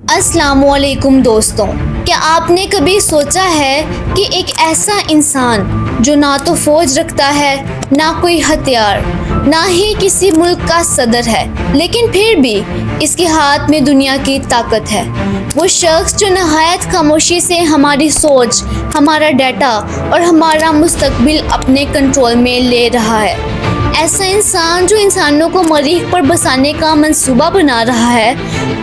السلام علیکم دوستوں، کیا آپ نے کبھی سوچا ہے کہ ایک ایسا انسان جو نہ تو فوج رکھتا ہے، نہ کوئی ہتھیار، نہ ہی کسی ملک کا صدر ہے، لیکن پھر بھی اس کے ہاتھ میں دنیا کی طاقت ہے؟ وہ شخص جو نہایت خاموشی سے ہماری سوچ، ہمارا ڈیٹا اور ہمارا مستقبل اپنے کنٹرول میں لے رہا ہے۔ ایسا انسان جو انسانوں کو مریخ پر بسانے کا منصوبہ بنا رہا ہے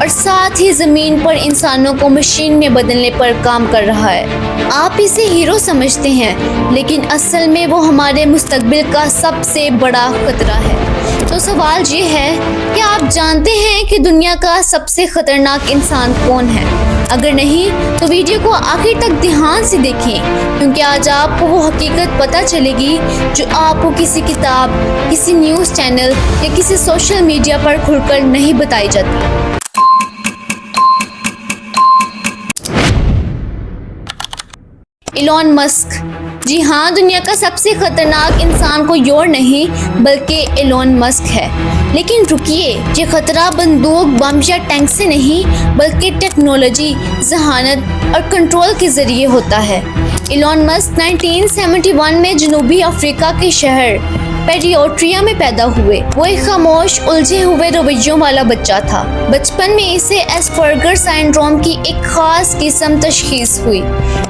اور ساتھ ہی زمین پر انسانوں کو مشین میں بدلنے پر کام کر رہا ہے۔ آپ اسے ہیرو سمجھتے ہیں، لیکن اصل میں وہ ہمارے مستقبل کا سب سے بڑا خطرہ ہے۔ تو سوال یہ ہے کہ آپ جانتے ہیں کہ دنیا کا سب سے خطرناک انسان کون ہے؟ اگر نہیں تو ویڈیو کو آخر تک دھیان سے دیکھیں، کیونکہ آج آپ کو وہ حقیقت پتہ چلے گی جو آپ کو کسی کتاب، کسی نیوز چینل یا کسی سوشل میڈیا پر کھل کر نہیں بتائی جاتی۔ Elon Musk. جی ہاں، دنیا کا سب سے خطرناک انسان کوئی اور نہیں بلکہ ایلون مسک ہے۔ لیکن رکیے، یہ خطرہ بندوق، بم یا ٹینک سے نہیں بلکہ ٹیکنالوجی، ذہانت اور کنٹرول کے ذریعے ہوتا ہے۔ ایلون مسک 1971 میں جنوبی افریقہ کے شہر پیریوٹریا میں پیدا ہوئے۔ وہ ایک خاموش، الجھے ہوئے رویوں والا بچہ تھا۔ بچپن میں اسے ایسپرگر سنڈروم کی ایک خاص قسم تشخیص ہوئی۔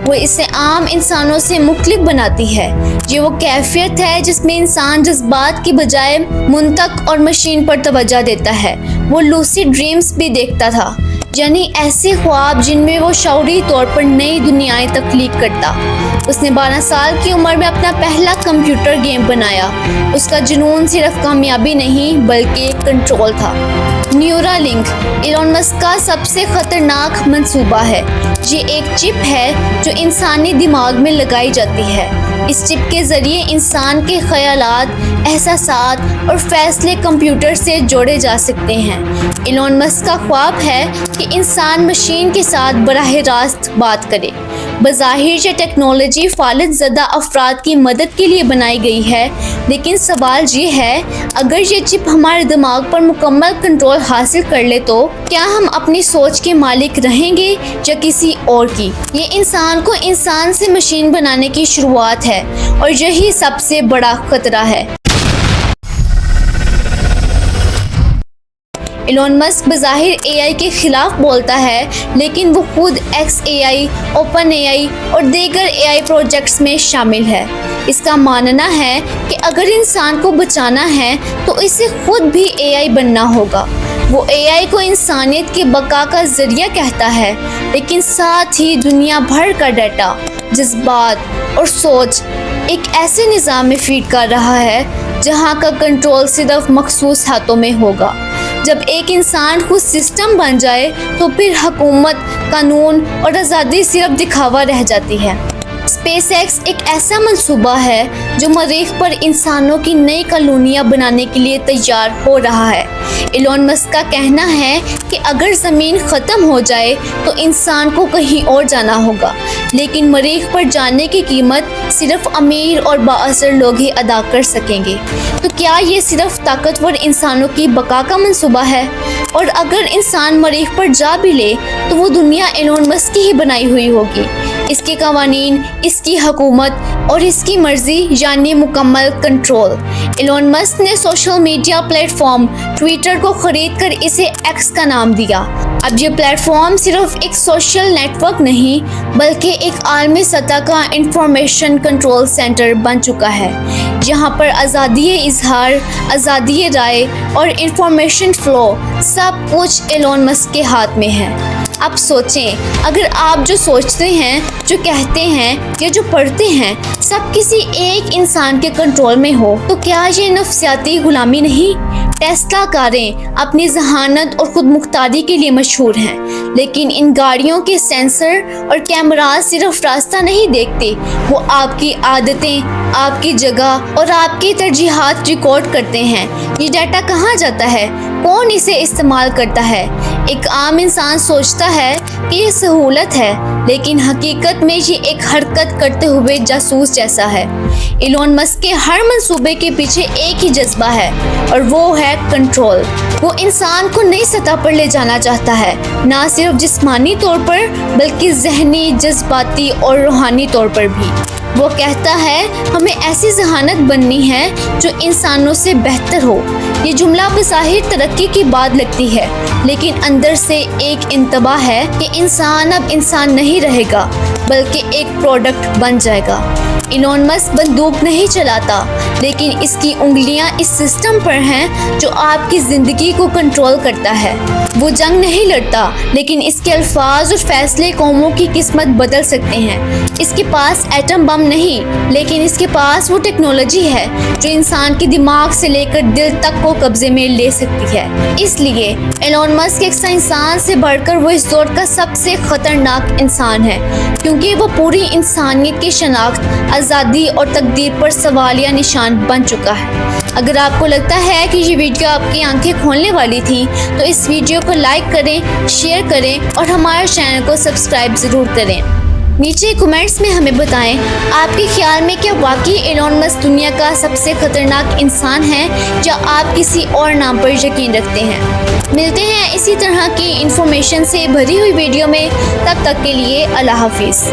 وہ اسے عام انسانوں سے مختلف بناتی ہے۔ یہ وہ کیفیت ہے جس میں انسان جذبات کی بجائے منطق اور مشین پر توجہ دیتا ہے۔ وہ لوسیڈ ڈریمز بھی دیکھتا تھا، یعنی ایسے خواب جن میں وہ شعوری طور پر نئی دنیایں تخلیق کرتا۔ اس نے 12 سال کی عمر میں اپنا پہلا کمپیوٹر گیم بنایا۔ اس کا جنون صرف کامیابی نہیں بلکہ کنٹرول تھا۔ نیورا لنک ایلون مسک کا سب سے خطرناک منصوبہ ہے۔ یہ ایک چپ ہے جو انسانی دماغ میں لگائی جاتی ہے۔ اس چپ کے ذریعے انسان کے خیالات، احساسات اور فیصلے کمپیوٹر سے جوڑے جا سکتے ہیں۔ ایلون مسک کا خواب ہے کہ انسان مشین کے ساتھ براہ راست بات کرے۔ بظاہر یہ ٹیکنالوجی فالج زدہ افراد کی مدد کے لیے بنائی گئی ہے، لیکن سوال یہ ہے، اگر یہ چپ ہمارے دماغ پر مکمل کنٹرول حاصل کر لے تو کیا ہم اپنی سوچ کے مالک رہیں گے یا کسی اور کی؟ یہ انسان کو انسان سے مشین بنانے کی شروعات ہے، اور یہی سب سے بڑا خطرہ ہے۔ ایلون مسک بظاہر اے آئی کے خلاف بولتا ہے، لیکن وہ خود ایکس اے آئی، اوپن اے آئی اور دیگر اے آئی پروجیکٹس میں شامل ہے۔ اس کا ماننا ہے کہ اگر انسان کو بچانا ہے تو اسے خود بھی اے آئی بننا ہوگا۔ وہ اے آئی کو انسانیت کی بقا کا ذریعہ کہتا ہے، لیکن ساتھ ہی دنیا بھر کا ڈیٹا، جذبات اور سوچ ایک ایسے نظام میں فیڈ کر رہا ہے جہاں کا کنٹرول صرف مخصوص ہاتھوں میں ہوگا۔ جب ایک انسان خود سسٹم بن جائے تو پھر حکومت، قانون اور آزادی صرف دکھاوا رہ جاتی ہے۔ اسپیس ایکس ایک ایسا منصوبہ ہے جو مریخ پر انسانوں کی نئی کالونیاں بنانے کے لیے تیار ہو رہا ہے۔ ایلون مسک کا کہنا ہے کہ اگر زمین ختم ہو جائے تو انسان کو کہیں اور جانا ہوگا، لیکن مریخ پر جانے کی قیمت صرف امیر اور بااثر لوگ ہی ادا کر سکیں گے۔ تو کیا یہ صرف طاقتور انسانوں کی بقا کا منصوبہ ہے؟ اور اگر انسان مریخ پر جا بھی لے تو وہ دنیا ایلون مسک کی ہی بنائی ہوئی ہوگی، اس کے قوانین، اس کی حکومت اور اس کی مرضی، یعنی مکمل کنٹرول۔ ایلون مسک نے social media plate form Twitter کو خرید کر اسے ایکس کا نام دیا۔ اب یہ پلیٹ فارم صرف ایک سوشل نیٹ ورک نہیں بلکہ ایک عالمی سطح کا انفارمیشن کنٹرول سینٹر بن چکا ہے۔ یہاں پر آزادی اظہار، آزادی رائے اور انفارمیشن فلو سب کچھ ایلون مسک کے ہاتھ میں ہے۔ اب سوچیں، اگر آپ جو سوچتے ہیں، جو کہتے ہیں یا جو پڑھتے ہیں سب کسی ایک انسان کے کنٹرول میں ہو تو کیا یہ نفسیاتی غلامی نہیں؟ ٹیسلا کاریں اپنی ذہانت اور خود مختاری کے لیے مشہور ہیں، لیکن ان گاڑیوں کے سینسر اور کیمراز صرف راستہ نہیں دیکھتے، وہ آپ کی عادتیں، آپ کی جگہ اور آپ کی ترجیحات ریکارڈ کرتے ہیں۔ یہ ڈیٹا کہاں جاتا ہے؟ کون اسے استعمال کرتا ہے؟ ایک عام انسان سوچتا ہے کہ یہ سہولت ہے، لیکن حقیقت میں یہ ایک حرکت کرتے ہوئے جاسوس جیسا ہے۔ ایلون مسک کے ہر منصوبے کے پیچھے ایک ہی جذبہ ہے اور وہ ہے کنٹرول۔ وہ انسان کو نئی سطح پر لے جانا چاہتا ہے، نہ صرف جسمانی طور پر بلکہ ذہنی، جذباتی اور روحانی طور پر بھی۔ وہ کہتا ہے ہمیں ایسی ذہانت بننی ہے جو انسانوں سے بہتر ہو۔ یہ جملہ بظاہر ترقی کی بات لگتی ہے، لیکن اندر سے ایک انتباہ ہے کہ انسان اب انسان نہیں رہے گا بلکہ ایک پروڈکٹ بن جائے گا۔ ایلون مسک بندوق نہیں چلاتا، لیکن اس کی انگلیاں اس سسٹم پر ہیں جو آپ کی زندگی کو کنٹرول کرتا ہے۔ وہ جنگ نہیں لڑتا، لیکن اس کے الفاظ اور فیصلے قوموں کی قسمت بدل سکتے ہیں۔ اس کے پاس ایٹم بم نہیں، لیکن اس کے پاس وہ ٹیکنالوجی ہے جو انسان کے دماغ سے لے کر دل تک کو قبضے میں لے سکتی ہے۔ اس لیے ایلون مسک ایک سائنسدان سے بڑھ کر وہ اس دور کا سب سے خطرناک انسان ہے، کیونکہ وہ پوری انسانیت کی شناخت، آزادی اور تقدیر پر سوالیہ نشان بن چکا ہے۔ اگر آپ کو لگتا ہے کہ یہ ویڈیو آپ کی آنکھیں کھولنے والی تھی تو اس ویڈیو کو لائک کریں، شیئر کریں اور ہمارے چینل کو سبسکرائب ضرور کریں۔ نیچے کمنٹس میں ہمیں بتائیں آپ کے خیال میں کیا واقعی ایلون مسک دنیا کا سب سے خطرناک انسان ہے یا آپ کسی اور نام پر یقین رکھتے ہیں۔ ملتے ہیں اسی طرح کی انفارمیشن سے بھری ہوئی ویڈیو میں، تب تک کے لیے اللہ حافظ۔